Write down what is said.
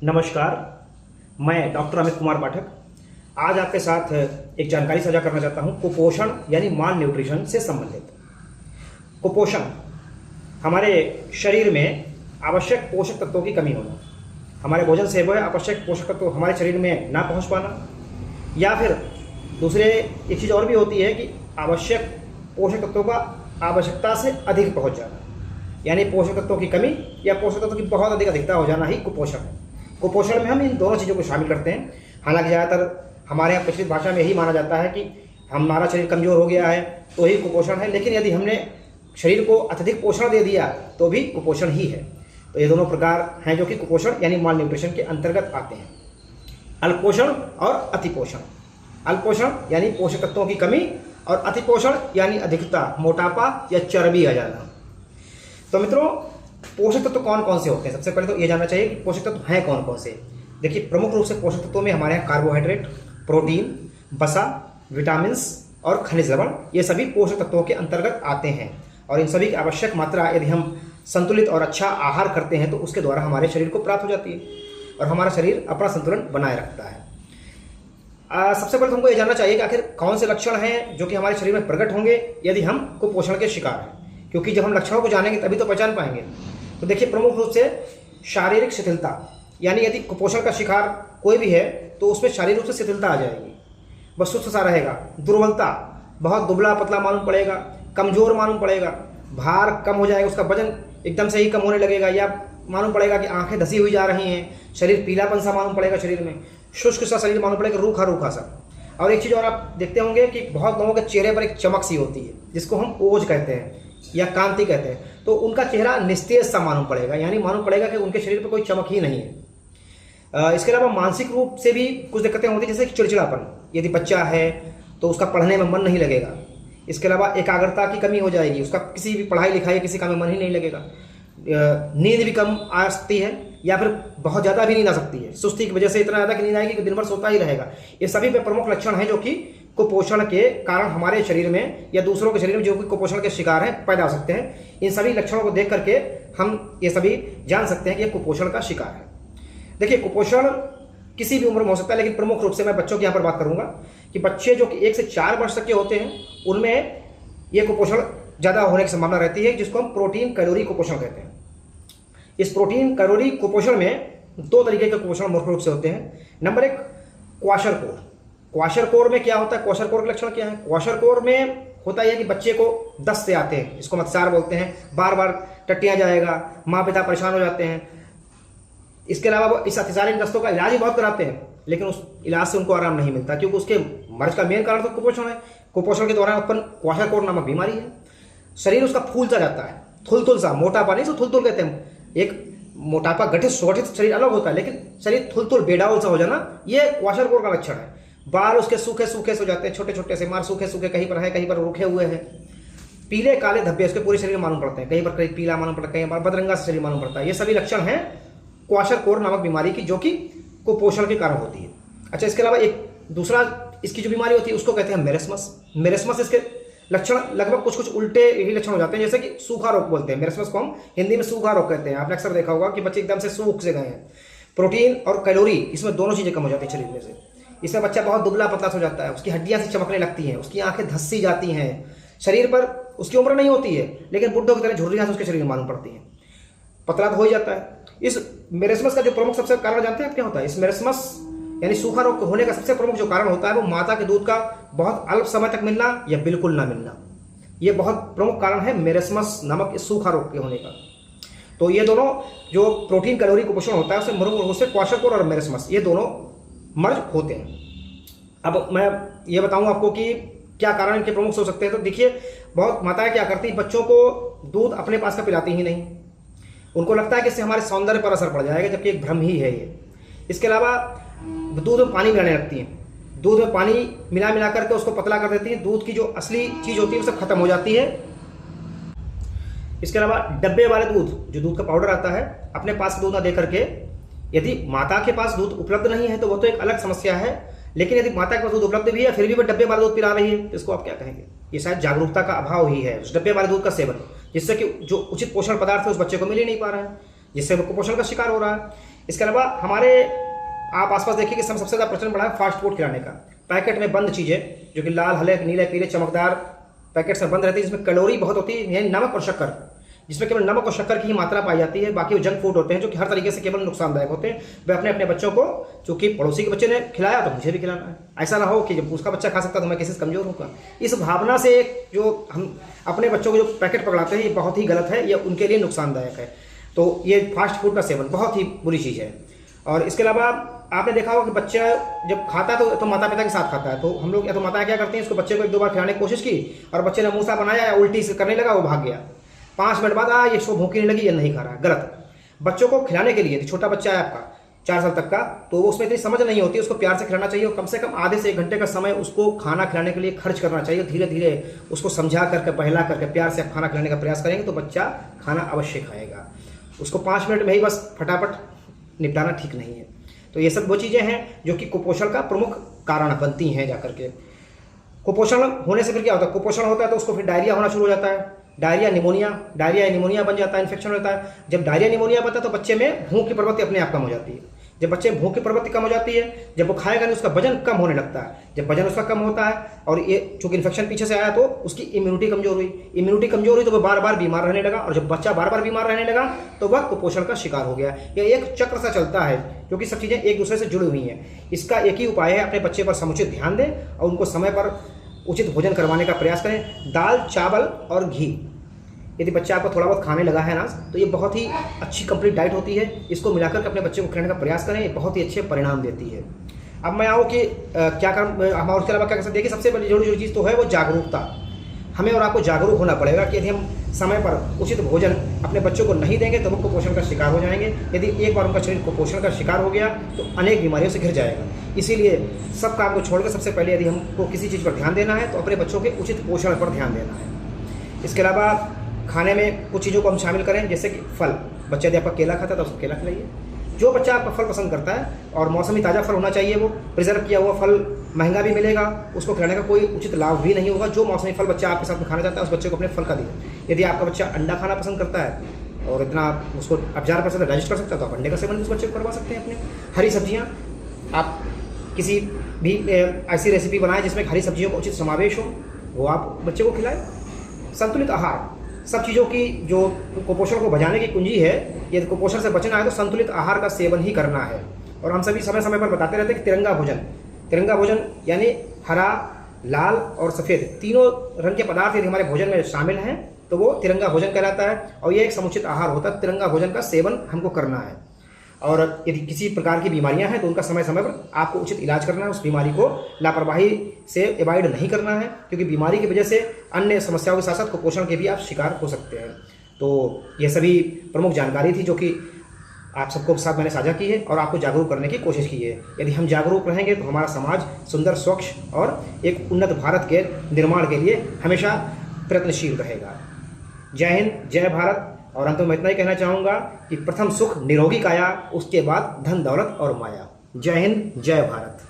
नमस्कार, मैं डॉक्टर अमित कुमार पाठक आज आपके साथ एक जानकारी साझा करना चाहता हूं कुपोषण यानी माल न्यूट्रिशन से संबंधित। कुपोषण हमारे शरीर में आवश्यक पोषक तत्वों की कमी होना, हमारे भोजन से वह आवश्यक पोषक तत्व हमारे शरीर में ना पहुंच पाना, या फिर दूसरे एक चीज़ और भी होती है कि आवश्यक पोषक तत्वों का आवश्यकता से अधिक पहुंच जाना, यानी पोषक तत्वों की कमी या पोषक तत्वों की बहुत अधिकता हो जाना ही कुपोषण है। कुपोषण में हम इन दोनों चीज़ों को शामिल करते हैं। हालांकि ज़्यादातर हमारे यहाँ प्रचलित भाषा में यही माना जाता है कि हमारा शरीर कमज़ोर हो गया है तो ही कुपोषण है, लेकिन यदि हमने शरीर को अत्यधिक पोषण दे दिया तो भी कुपोषण ही है। तो ये दोनों प्रकार हैं जो कि कुपोषण यानी माल न्यूट्रिशन के अंतर्गत आते हैं। अल्पोषण और अतिपोषण। अल्पोषण यानी पोषक तत्वों की कमी और अतिपोषण यानी अधिकता, मोटापा या चर्बी आ जाना। तो मित्रों, पोषक तत्व कौन कौन से होते हैं? सबसे पहले तो ये जानना चाहिए कि पोषक तत्व हैं कौन कौन से। देखिए, प्रमुख रूप से पोषक तत्वों में हमारे यहाँ कार्बोहाइड्रेट, प्रोटीन, वसा, विटामिन्स और खनिज लवण, ये सभी पोषक तत्वों के अंतर्गत आते हैं। और इन सभी की आवश्यक मात्रा यदि हम संतुलित और अच्छा आहार करते हैं तो उसके द्वारा हमारे शरीर को प्राप्त हो जाती है और हमारा शरीर अपना संतुलन बनाए रखता है। सबसे पहले हमको ये जानना चाहिए कि आखिर कौन से लक्षण हैं जो कि हमारे शरीर में प्रकट होंगे यदि हम कुपोषण के शिकार हैं, क्योंकि जब हम लक्षणों को जानेंगे तभी तो पहचान पाएंगे। तो देखिए, प्रमुख रूप से शारीरिक शिथिलता, यानी यदि कुपोषण का शिकार कोई भी है तो उसमें शारीरिक रूप से शिथिलता आ जाएगी, वह सुस्त सा रहेगा। दुर्बलता, बहुत दुबला पतला मालूम पड़ेगा, कमजोर मालूम पड़ेगा, भार कम हो जाएगा, उसका वजन एकदम से ही कम होने लगेगा, या मालूम पड़ेगा कि आंखें धसी हुई जा रही हैं, शरीर पीलापन सा मालूम पड़ेगा, शरीर में शुष्क सा शरीर मालूम पड़ेगा, रूखा रूखा सा। और एक चीज़ और आप देखते होंगे कि बहुत लोगों के चेहरे पर एक चमक सी होती है जिसको हम ओज कहते हैं या कांति कहते हैं, तो उनका चेहरा निस्तेज सा मालूम पड़ेगा, यानी मालूम पड़ेगा कि उनके शरीर पर कोई चमक ही नहीं है। इसके अलावा मानसिक रूप से भी कुछ दिक्कतें होती हैं, जैसे कि चिड़चिड़ापन। यदि बच्चा है तो उसका पढ़ने में मन नहीं लगेगा। इसके अलावा एकाग्रता की कमी हो जाएगी, उसका किसी भी पढ़ाई लिखाई किसी काम में मन ही नहीं लगेगा। नींद भी कम आ सकती है या फिर बहुत ज़्यादा भी नींद आ सकती है, सुस्ती की वजह से इतना ज़्यादा कि नींद आएगी कि दिन भर सोता ही रहेगा। ये सभी पे प्रमुख लक्षण हैं जो कि कुपोषण के कारण हमारे शरीर में या दूसरों के शरीर में जो कि कुपोषण के शिकार हैं पैदा हो सकते हैं। इन सभी लक्षणों को देख करके हम ये सभी जान सकते हैं कि ये कुपोषण का शिकार है। देखिए, कुपोषण किसी भी उम्र में हो सकता है, लेकिन प्रमुख रूप से मैं बच्चों की यहाँ पर बात करूंगा कि बच्चे जो कि 1 से 4 वर्ष तक के होते हैं उनमें ये कुपोषण ज़्यादा होने की संभावना रहती है, जिसको हम प्रोटीन कैलोरी कुपोषण कहते हैं। इस प्रोटीन कैलोरी कुपोषण में 2 तरीके के कुपोषण मुख्य रूप से होते हैं। नंबर 1, क्वाशरकोर। क्वाशरकोर में क्या होता है? क्वाशरकोर के लक्षण क्या है? क्वाशरकोर में होता है कि बच्चे को दस्त से आते हैं, इसको मत्सार बोलते हैं, बार बार टट्टियाँ जाएगा, माँ पिता परेशान हो जाते हैं। इसके अलावा वो इस अतिसारी दस्तों का इलाज भी बहुत कराते हैं, लेकिन उस इलाज से उनको आराम नहीं मिलता, क्योंकि उसके मर्ज का मेन कारण तो कुपोषण है। कुपोषण के दौरान उत्पन्न क्वाशरकोर नामक बीमारी है। शरीर उसका फूलता जाता है, थुलथुल सा, मोटापा नहीं, सो थुलथुल कहते हैं। एक मोटापा गठित सुगठित शरीर अलग होता है, लेकिन शरीर थुलथुल बेडाउल सा हो जाना, ये क्वाशरकोर का लक्षण है। बाल उसके सूखे सूखे से हो जाते हैं, छोटे छोटे से, मार सूखे सूखे, कहीं पर है कहीं पर रूखे हुए हैं। पीले काले धब्बे उसके पूरे शरीर में मालूम पड़ते हैं, कहीं पर कहीं पीला मालूम पड़ता है, कहीं पर बदरंगा से शरीर मालूम पड़ता है। ये सभी लक्षण हैं क्वाशरकोर नामक बीमारी की, जो कि कुपोषण के कारण होती है। अच्छा, इसके अलावा एक दूसरा इसकी जो बीमारी होती है उसको कहते हैं मेरेस्मस। मेरेस्मस, इसके लक्षण लगभग कुछ कुछ उल्टे ही लक्षण हो जाते हैं, जैसे कि सूखा रोग बोलते हैं। मेरेस्मस को हम हिंदी में सूखा रोग कहते हैं। आपने अक्सर देखा होगा कि बच्चे एकदम से सूख से गए हैं। प्रोटीन और कैलोरी, इसमें दोनों चीजें कम हो जाती है शरीर में से। इसमें बच्चा बहुत दुबला पतला हो जाता है, उसकी हड्डियां से चमकने लगती हैं, उसकी आंखें धस्सी जाती हैं, शरीर पर उसकी उम्र नहीं होती है लेकिन बुड्ढों की तरह झुर्रियां से उसके शरीर में मालूम पड़ती हैं, पतला तो हो ही जाता है। इस मेरेस्मस का जो प्रमुख सबसे कारण जानते हैं आप क्या होता है? इस मेरेस्मस यानी सूखा रोग होने का सबसे प्रमुख जो कारण होता है वो माता के दूध का बहुत अल्प समय तक मिलना या बिल्कुल ना मिलना। ये बहुत प्रमुख कारण है मेरेस्मस नामक इस सूखा रोग के होने का। तो ये दोनों जो प्रोटीन कैलोरी कुपोषण होता है उससे मुख्य रूप से क्वाशरकोर और मेरेस्मस, ये दोनों मर्ज होते हैं। अब मैं ये बताऊं आपको कि क्या कारण इनके प्रमुख हो सकते हैं। तो देखिए, बहुत माताएं क्या करती हैं, बच्चों को दूध अपने पास का पिलाती ही नहीं। उनको लगता है कि इससे हमारे सौंदर्य पर असर पड़ जाएगा, जबकि एक भ्रम ही है ये। इसके अलावा दूध में पानी मिलाने लगती हैं, दूध में पानी मिला करके उसको पतला कर देती है, दूध की जो असली चीज होती है वो सब खत्म हो जाती है। इसके अलावा डब्बे वाले दूध, जो दूध का पाउडर आता है, अपने पास दूध ना दे करके, यदि माता के पास दूध उपलब्ध नहीं है तो वो तो एक अलग समस्या है, लेकिन यदि माता के पास दूध उपलब्ध भी है फिर भी वो डब्बे वाला दूध पिला रही है, इसको आप क्या कहेंगे? ये शायद जागरूकता का अभाव ही है, उस डब्बे वाले दूध का सेवन, जिससे कि जो उचित पोषण पदार्थ है उस बच्चे को मिल ही नहीं पा रहा है, जिससे वो कुपोषण का शिकार हो रहा है। इसके अलावा हमारे आप आसपास देखिए कि सबसे ज़्यादा प्रचलन बढ़ा है फास्ट फूड खिलाने का। पैकेट में बंद चीज़ें जो कि लाल, हरे, नीले, पीले, चमकदार पैकेट्स में बंद रहती है, जिसमें कैलोरी बहुत होती है, यानी नमक और शक्कर, जिसमें केवल नमक और शक्कर की ही मात्रा पाई जाती है। बाकी वो जंक फूड होते हैं जो कि हर तरीके से केवल नुकसानदायक होते हैं। वे अपने अपने बच्चों को, चूंकि पड़ोसी के बच्चे ने खिलाया तो मुझे भी खिलाना है, ऐसा ना हो कि जब उसका बच्चा खा सकता तो मैं किसी से कमजोर होगा। इस भावना से जो हम अपने बच्चों को जो पैकेट पकड़ाते हैं, ये बहुत ही गलत है, ये उनके लिए नुकसानदायक है। तो ये फास्ट फूड का सेवन बहुत ही बुरी चीज़ है। और इसके अलावा आपने देखा होगा कि बच्चा जब खाता है तो माता पिता के साथ खाता है, तो हम लोग या तो माता क्या करते हैं, उसको बच्चे को 1-2 बार खिलाने की कोशिश की और बच्चे ने मुंह सा बनाया या उल्टी से करने लगा, वो भाग गया। 5 मिनट बाद ये इसको भूख नहीं लगी, ये नहीं खा रहा है, गलत। बच्चों को खिलाने के लिए, छोटा बच्चा है आपका 4 साल तक का, तो उसमें इतनी समझ नहीं होती, उसको प्यार से खिलाना चाहिए और कम से कम आधे से 1 घंटे का समय उसको खाना खिलाने के लिए खर्च करना चाहिए। धीरे धीरे उसको समझा करके, बहला करके, प्यार से खाना खिलाने का प्रयास करेंगे तो बच्चा खाना अवश्य खाएगा। उसको 5 मिनट में ही बस फटाफट निपटाना ठीक नहीं है। तो ये सब वो चीज़ें हैं जो कि कुपोषण का प्रमुख कारण बनती हैं जाकर के। कुपोषण होने से फिर क्या होता है, कुपोषण होता है तो उसको फिर डायरिया होना शुरू हो जाता है, डायरिया निमोनिया बन जाता है, इन्फेक्शन होता है। जब डायरिया निमोनिया बनता है तो बच्चे में भूख की प्रवृत्ति अपने आप कम हो जाती है। जब बच्चे में भूख की प्रवृत्ति कम हो जाती है, जब वो खाएगा नहीं, उसका वजन कम होने लगता है। जब वजन उसका कम होता है और ये चूंकि इन्फेक्शन पीछे से आया तो उसकी इम्यूनिटी कमजोर हुई तो वो बार बार बीमार रहने लगा, और जब बच्चा बार बार बीमार रहने लगा तो वह कुपोषण का शिकार हो गया। यह एक चक्र सा चलता है क्योंकि सब चीज़ें एक दूसरे से जुड़ी हुई हैं। इसका एक ही उपाय है, अपने बच्चे पर समुचित ध्यान दें और उनको समय पर उचित भोजन करवाने का प्रयास करें। दाल, चावल और घी, यदि बच्चा आपको थोड़ा बहुत खाने लगा है ना, तो ये बहुत ही अच्छी कंप्लीट डाइट होती है। इसको मिलाकर के अपने बच्चे को खिलाने का प्रयास करें, ये बहुत ही अच्छे परिणाम देती है। अब मैं आऊँ कि क्या कर हम और उसके अलावा क्या कर सकते हैं। देखिए, सबसे बड़ी जरूरी चीज़ तो है वो जागरूकता। हमें और आपको जागरूक होना पड़ेगा कि यदि हम समय पर उचित भोजन अपने बच्चों को नहीं देंगे तो वो कुपोषण का शिकार हो जाएंगे। यदि एक बार उनका शरीर कुपोषण का शिकार हो गया तो अनेक बीमारियों से घिर जाएगा। इसीलिए सब काम को छोड़कर सबसे पहले यदि हमको किसी चीज़ पर ध्यान देना है तो अपने बच्चों के उचित पोषण पर ध्यान देना है। इसके अलावा खाने में कुछ चीज़ों को हम शामिल करें, जैसे कि फल। बच्चा यदि आपका केला खाता है तो उसको केला खिलाइए। जो बच्चा आपका फल पसंद करता है, और मौसमी ताज़ा फल होना चाहिए, वो प्रिजर्व किया हुआ फल महंगा भी मिलेगा, उसको खिलाने का कोई उचित लाभ भी नहीं होगा। जो मौसमी फल बच्चा आपके साथ में खाना चाहता है उस बच्चे को अपने फल का दीजिए। यदि आपका बच्चा अंडा खाना पसंद करता है और इतना उसको अब्जार कर सकता है, डाइजेस्ट कर सकता है, तो आप अंडे का सेवन उस बच्चे को करवा सकते हैं। अपने हरी सब्जियाँ, आप किसी भी ऐसी रेसिपी बनाएं जिसमें हरी सब्जियों का उचित समावेश हो, वो आप बच्चे को खिलाएं। संतुलित आहार, सब चीज़ों की जो कुपोषण को बचाने की कुंजी है, यदि कुपोषण से बचना है तो संतुलित आहार का सेवन ही करना है। और हम सभी समय समय पर बताते रहते हैं कि तिरंगा भोजन यानी हरा, लाल और सफ़ेद तीनों रंग के पदार्थ यदि हमारे भोजन में शामिल हैं तो वो तिरंगा भोजन कहलाता है, और ये एक समुचित आहार होता है। तिरंगा भोजन का सेवन हमको करना है। और यदि किसी प्रकार की बीमारियां हैं तो उनका समय समय पर आपको उचित इलाज करना है। उस बीमारी को लापरवाही से एवॉइड नहीं करना है, क्योंकि बीमारी की वजह से अन्य समस्याओं के साथ साथ कुपोषण के भी आप शिकार हो सकते हैं। तो ये सभी प्रमुख जानकारी थी जो कि आप सबको साथ मैंने साझा की है और आपको जागरूक करने की कोशिश की है। यदि हम जागरूक रहेंगे तो हमारा समाज सुंदर, स्वच्छ और एक उन्नत भारत के निर्माण के लिए हमेशा प्रयत्नशील रहेगा। जय हिंद, जय भारत। और अंत में इतना ही कहना चाहूँगा कि प्रथम सुख निरोगी काया, उसके बाद धन दौलत और माया। जय हिंद, जय भारत।